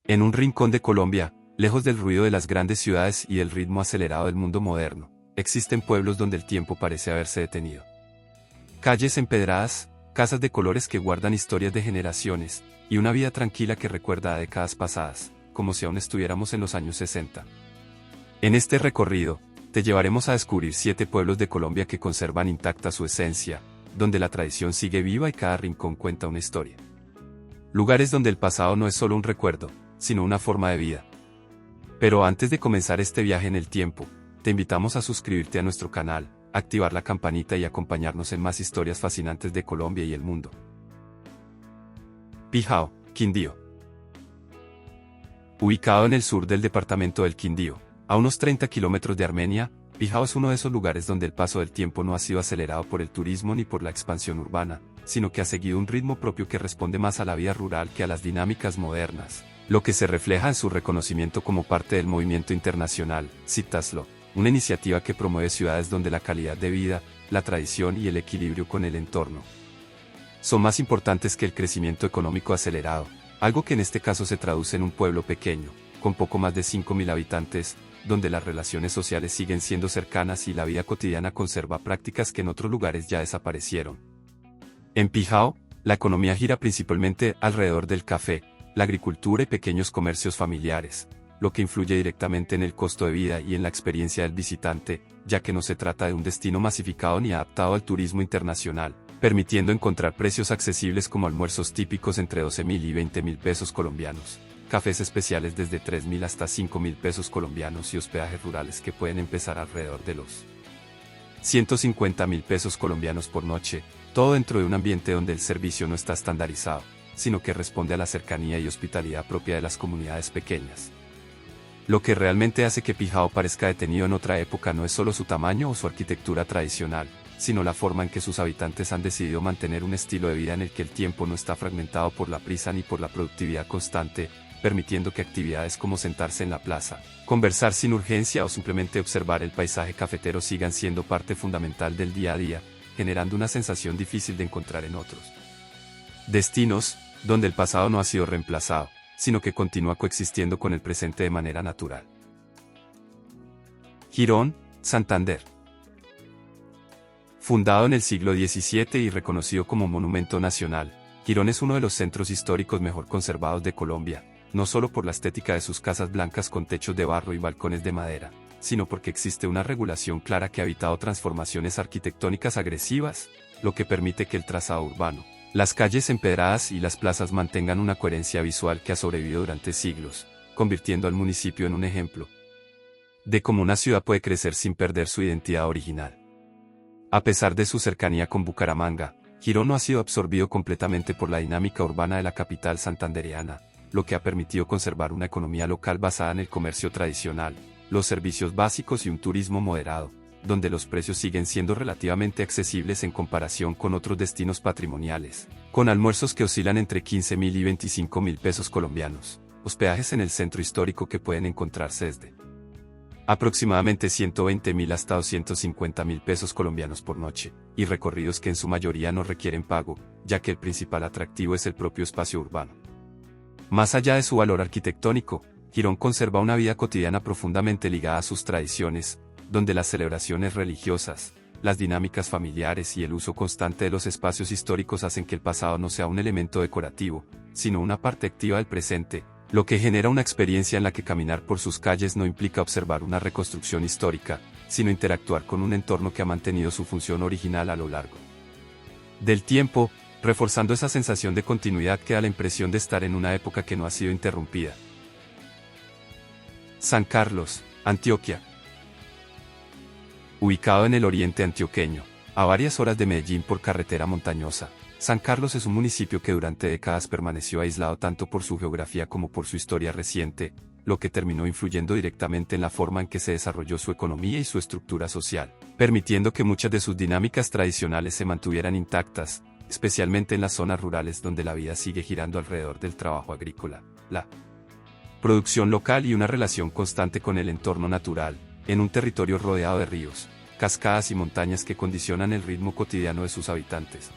En un rincón de Colombia, lejos del ruido de las grandes ciudades y del ritmo acelerado del mundo moderno, existen pueblos donde el tiempo parece haberse detenido. Calles empedradas, casas de colores que guardan historias de generaciones, y una vida tranquila que recuerda a décadas pasadas, como si aún estuviéramos en los años 60. En este recorrido, te llevaremos a descubrir 7 pueblos de Colombia que conservan intacta su esencia, donde la tradición sigue viva y cada rincón cuenta una historia. Lugares donde el pasado no es solo un recuerdo, sino una forma de vida. Pero antes de comenzar este viaje en el tiempo, te invitamos a suscribirte a nuestro canal, activar la campanita y acompañarnos en más historias fascinantes de Colombia y el mundo. Pijao, Quindío. Ubicado en el sur del departamento del Quindío, a unos 30 kilómetros de Armenia, Pijao es uno de esos lugares donde el paso del tiempo no ha sido acelerado por el turismo ni por la expansión urbana, sino que ha seguido un ritmo propio que responde más a la vida rural que a las dinámicas modernas, lo que se refleja en su reconocimiento como parte del movimiento internacional, Citaslo, una iniciativa que promueve ciudades donde la calidad de vida, la tradición y el equilibrio con el entorno son más importantes que el crecimiento económico acelerado, algo que en este caso se traduce en un pueblo pequeño, con poco más de 5.000 habitantes, donde las relaciones sociales siguen siendo cercanas y la vida cotidiana conserva prácticas que en otros lugares ya desaparecieron. En Pijao, la economía gira principalmente alrededor del café, la agricultura y pequeños comercios familiares, lo que influye directamente en el costo de vida y en la experiencia del visitante, ya que no se trata de un destino masificado ni adaptado al turismo internacional, permitiendo encontrar precios accesibles como almuerzos típicos entre 12.000 y 20.000 pesos colombianos, cafés especiales desde 3.000 hasta 5.000 pesos colombianos y hospedajes rurales que pueden empezar alrededor de los 150.000 pesos colombianos por noche, todo dentro de un ambiente donde el servicio no está estandarizado, sino que responde a la cercanía y hospitalidad propia de las comunidades pequeñas. Lo que realmente hace que Pijao parezca detenido en otra época no es solo su tamaño o su arquitectura tradicional, sino la forma en que sus habitantes han decidido mantener un estilo de vida en el que el tiempo no está fragmentado por la prisa ni por la productividad constante, permitiendo que actividades como sentarse en la plaza, conversar sin urgencia o simplemente observar el paisaje cafetero sigan siendo parte fundamental del día a día, generando una sensación difícil de encontrar en otros destinos, donde el pasado no ha sido reemplazado, sino que continúa coexistiendo con el presente de manera natural. Girón, Santander. Fundado en el siglo XVII y reconocido como monumento nacional, Girón es uno de los centros históricos mejor conservados de Colombia, no solo por la estética de sus casas blancas con techos de barro y balcones de madera, sino porque existe una regulación clara que ha evitado transformaciones arquitectónicas agresivas, lo que permite que el trazado urbano, las calles empedradas y las plazas mantengan una coherencia visual que ha sobrevivido durante siglos, convirtiendo al municipio en un ejemplo de cómo una ciudad puede crecer sin perder su identidad original. A pesar de su cercanía con Bucaramanga, Girón no ha sido absorbido completamente por la dinámica urbana de la capital santandereana, lo que ha permitido conservar una economía local basada en el comercio tradicional, los servicios básicos y un turismo moderado, donde los precios siguen siendo relativamente accesibles en comparación con otros destinos patrimoniales, con almuerzos que oscilan entre 15.000 y 25.000 pesos colombianos, hospedajes en el centro histórico que pueden encontrarse desde aproximadamente 120.000 hasta 250.000 pesos colombianos por noche, y recorridos que en su mayoría no requieren pago, ya que el principal atractivo es el propio espacio urbano. Más allá de su valor arquitectónico, Girón conserva una vida cotidiana profundamente ligada a sus tradiciones, donde las celebraciones religiosas, las dinámicas familiares y el uso constante de los espacios históricos hacen que el pasado no sea un elemento decorativo, sino una parte activa del presente, lo que genera una experiencia en la que caminar por sus calles no implica observar una reconstrucción histórica, sino interactuar con un entorno que ha mantenido su función original a lo largo del tiempo, reforzando esa sensación de continuidad que da la impresión de estar en una época que no ha sido interrumpida. San Carlos, Antioquia. Ubicado en el oriente antioqueño, a varias horas de Medellín por carretera montañosa, San Carlos es un municipio que durante décadas permaneció aislado tanto por su geografía como por su historia reciente, lo que terminó influyendo directamente en la forma en que se desarrolló su economía y su estructura social, permitiendo que muchas de sus dinámicas tradicionales se mantuvieran intactas, especialmente en las zonas rurales donde la vida sigue girando alrededor del trabajo agrícola, la producción local y una relación constante con el entorno natural, en un territorio rodeado de ríos, cascadas y montañas que condicionan el ritmo cotidiano de sus habitantes.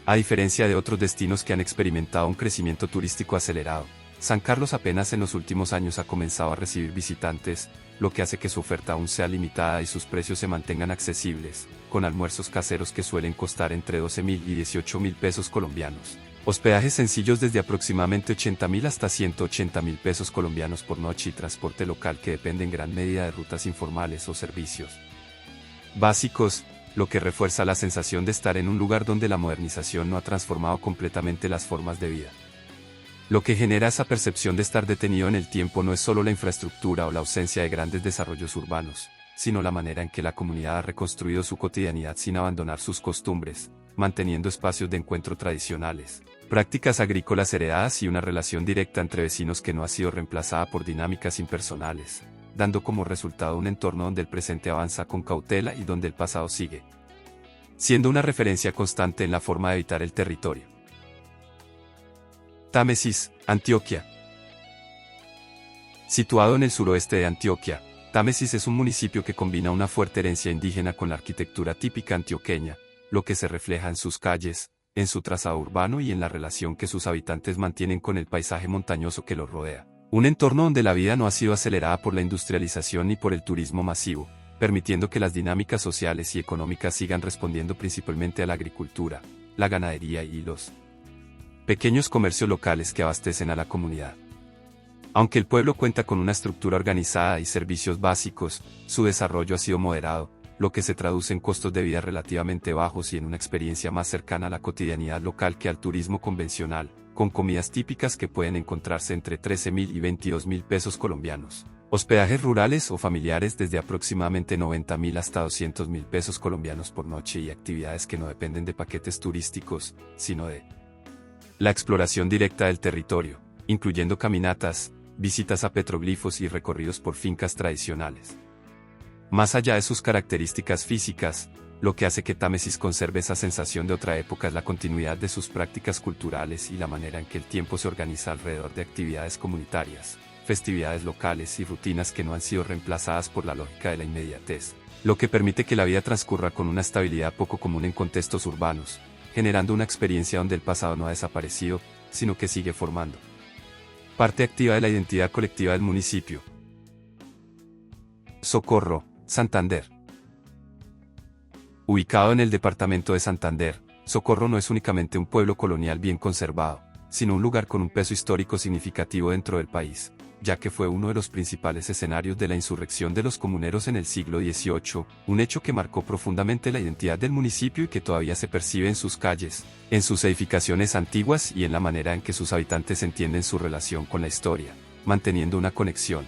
A diferencia de otros destinos que han experimentado un crecimiento turístico acelerado, San Carlos apenas en los últimos años ha comenzado a recibir visitantes, lo que hace que su oferta aún sea limitada y sus precios se mantengan accesibles, con almuerzos caseros que suelen costar entre 12.000 y 18.000 pesos colombianos. Hospedajes sencillos desde aproximadamente 80.000 hasta 180.000 pesos colombianos por noche y transporte local que depende en gran medida de rutas informales o servicios básicos, lo que refuerza la sensación de estar en un lugar donde la modernización no ha transformado completamente las formas de vida. Lo que genera esa percepción de estar detenido en el tiempo no es solo la infraestructura o la ausencia de grandes desarrollos urbanos, sino la manera en que la comunidad ha reconstruido su cotidianidad sin abandonar sus costumbres, manteniendo espacios de encuentro tradicionales, prácticas agrícolas heredadas y una relación directa entre vecinos que no ha sido reemplazada por dinámicas impersonales, dando como resultado un entorno donde el presente avanza con cautela y donde el pasado sigue siendo una referencia constante en la forma de habitar el territorio. Támesis, Antioquia. Situado en el suroeste de Antioquia, Támesis es un municipio que combina una fuerte herencia indígena con la arquitectura típica antioqueña, lo que se refleja en sus calles, en su trazado urbano y en la relación que sus habitantes mantienen con el paisaje montañoso que los rodea. Un entorno donde la vida no ha sido acelerada por la industrialización ni por el turismo masivo, permitiendo que las dinámicas sociales y económicas sigan respondiendo principalmente a la agricultura, la ganadería y los pequeños comercios locales que abastecen a la comunidad. Aunque el pueblo cuenta con una estructura organizada y servicios básicos, su desarrollo ha sido moderado, lo que se traduce en costos de vida relativamente bajos y en una experiencia más cercana a la cotidianidad local que al turismo convencional, con comidas típicas que pueden encontrarse entre 13.000 y 22.000 pesos colombianos. Hospedajes rurales o familiares desde aproximadamente 90.000 hasta 200.000 pesos colombianos por noche y actividades que no dependen de paquetes turísticos, sino de la exploración directa del territorio, incluyendo caminatas, visitas a petroglifos y recorridos por fincas tradicionales. Más allá de sus características físicas, lo que hace que Támesis conserve esa sensación de otra época es la continuidad de sus prácticas culturales y la manera en que el tiempo se organiza alrededor de actividades comunitarias, festividades locales y rutinas que no han sido reemplazadas por la lógica de la inmediatez, lo que permite que la vida transcurra con una estabilidad poco común en contextos urbanos, generando una experiencia donde el pasado no ha desaparecido, sino que sigue formando parte activa de la identidad colectiva del municipio. Socorro, Santander. Ubicado en el departamento de Santander, Socorro no es únicamente un pueblo colonial bien conservado, sino un lugar con un peso histórico significativo dentro del país, ya que fue uno de los principales escenarios de la insurrección de los comuneros en el siglo XVIII, un hecho que marcó profundamente la identidad del municipio y que todavía se percibe en sus calles, en sus edificaciones antiguas y en la manera en que sus habitantes entienden su relación con la historia, manteniendo una conexión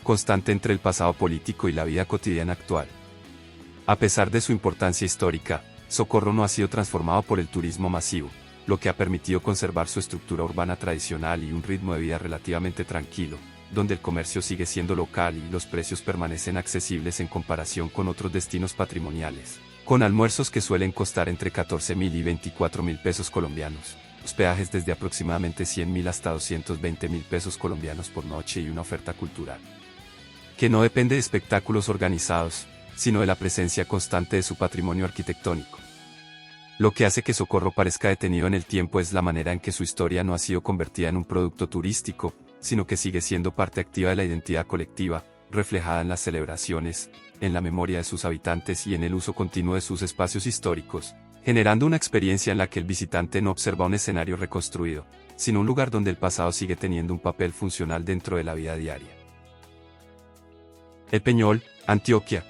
constante entre el pasado político y la vida cotidiana actual. A pesar de su importancia histórica, Socorro no ha sido transformado por el turismo masivo, lo que ha permitido conservar su estructura urbana tradicional y un ritmo de vida relativamente tranquilo, donde el comercio sigue siendo local y los precios permanecen accesibles en comparación con otros destinos patrimoniales, con almuerzos que suelen costar entre 14.000 y 24.000 pesos colombianos, hospedajes desde aproximadamente 100.000 hasta 220.000 pesos colombianos por noche y una oferta cultural que no depende de espectáculos organizados, sino de la presencia constante de su patrimonio arquitectónico. Lo que hace que Socorro parezca detenido en el tiempo es la manera en que su historia no ha sido convertida en un producto turístico, sino que sigue siendo parte activa de la identidad colectiva, reflejada en las celebraciones, en la memoria de sus habitantes y en el uso continuo de sus espacios históricos, generando una experiencia en la que el visitante no observa un escenario reconstruido, sino un lugar donde el pasado sigue teniendo un papel funcional dentro de la vida diaria. El Peñol, Antioquia.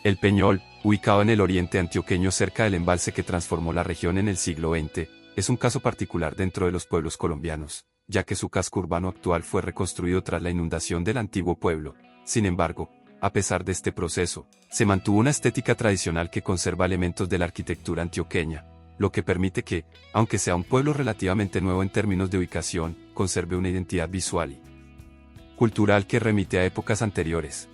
El Peñol, ubicado en el oriente antioqueño cerca del embalse que transformó la región en el siglo XX, es un caso particular dentro de los pueblos colombianos, ya que su casco urbano actual fue reconstruido tras la inundación del antiguo pueblo. Sin embargo, a pesar de este proceso, se mantuvo una estética tradicional que conserva elementos de la arquitectura antioqueña, lo que permite que, aunque sea un pueblo relativamente nuevo en términos de ubicación, conserve una identidad visual y cultural que remite a épocas anteriores.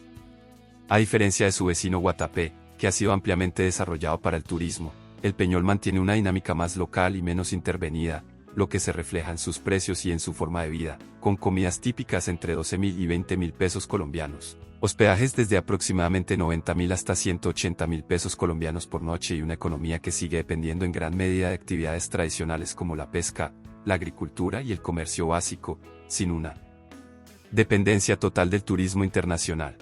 A diferencia de su vecino Guatapé, que ha sido ampliamente desarrollado para el turismo, el Peñol mantiene una dinámica más local y menos intervenida, lo que se refleja en sus precios y en su forma de vida, con comidas típicas entre 12.000 y 20.000 pesos colombianos, hospedajes desde aproximadamente 90.000 hasta 180.000 pesos colombianos por noche y una economía que sigue dependiendo en gran medida de actividades tradicionales como la pesca, la agricultura y el comercio básico, sin una dependencia total del turismo internacional.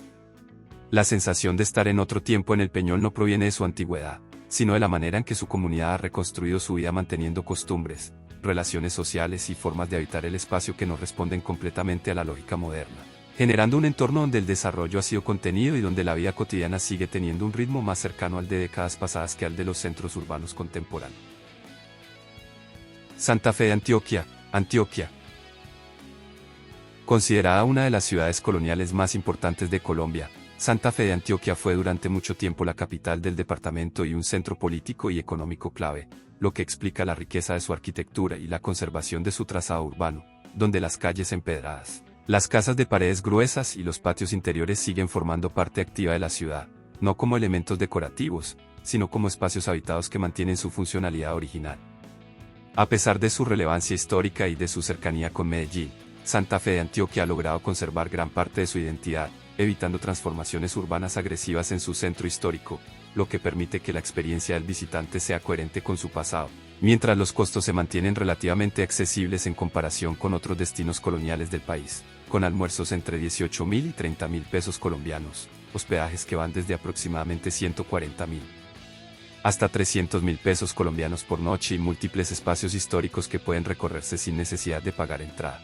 La sensación de estar en otro tiempo en el Peñol no proviene de su antigüedad, sino de la manera en que su comunidad ha reconstruido su vida manteniendo costumbres, relaciones sociales y formas de habitar el espacio que no responden completamente a la lógica moderna, generando un entorno donde el desarrollo ha sido contenido y donde la vida cotidiana sigue teniendo un ritmo más cercano al de décadas pasadas que al de los centros urbanos contemporáneos. Santa Fe de Antioquia, Antioquia. Considerada una de las ciudades coloniales más importantes de Colombia, Santa Fe de Antioquia fue durante mucho tiempo la capital del departamento y un centro político y económico clave, lo que explica la riqueza de su arquitectura y la conservación de su trazado urbano, donde las calles empedradas, las casas de paredes gruesas y los patios interiores siguen formando parte activa de la ciudad, no como elementos decorativos, sino como espacios habitados que mantienen su funcionalidad original. A pesar de su relevancia histórica y de su cercanía con Medellín, Santa Fe de Antioquia ha logrado conservar gran parte de su identidad, evitando transformaciones urbanas agresivas en su centro histórico, lo que permite que la experiencia del visitante sea coherente con su pasado, mientras los costos se mantienen relativamente accesibles en comparación con otros destinos coloniales del país, con almuerzos entre 18.000 y 30.000 pesos colombianos, hospedajes que van desde aproximadamente 140.000 hasta 300.000 pesos colombianos por noche y múltiples espacios históricos que pueden recorrerse sin necesidad de pagar entrada.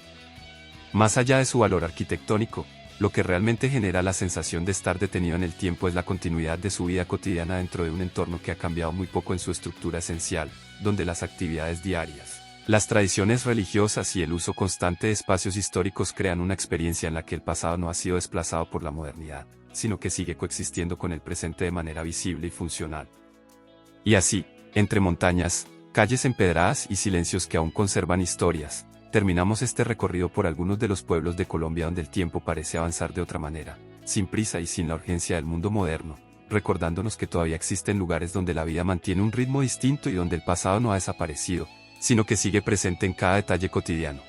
Más allá de su valor arquitectónico, lo que realmente genera la sensación de estar detenido en el tiempo es la continuidad de su vida cotidiana dentro de un entorno que ha cambiado muy poco en su estructura esencial, donde las actividades diarias, las tradiciones religiosas y el uso constante de espacios históricos crean una experiencia en la que el pasado no ha sido desplazado por la modernidad, sino que sigue coexistiendo con el presente de manera visible y funcional. Y así, entre montañas, calles empedradas y silencios que aún conservan historias, terminamos este recorrido por algunos de los pueblos de Colombia donde el tiempo parece avanzar de otra manera, sin prisa y sin la urgencia del mundo moderno, recordándonos que todavía existen lugares donde la vida mantiene un ritmo distinto y donde el pasado no ha desaparecido, sino que sigue presente en cada detalle cotidiano.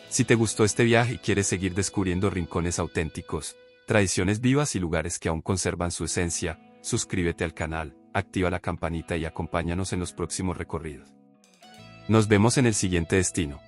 Si te gustó este viaje y quieres seguir descubriendo rincones auténticos, tradiciones vivas y lugares que aún conservan su esencia, suscríbete al canal, activa la campanita y acompáñanos en los próximos recorridos. Nos vemos en el siguiente destino.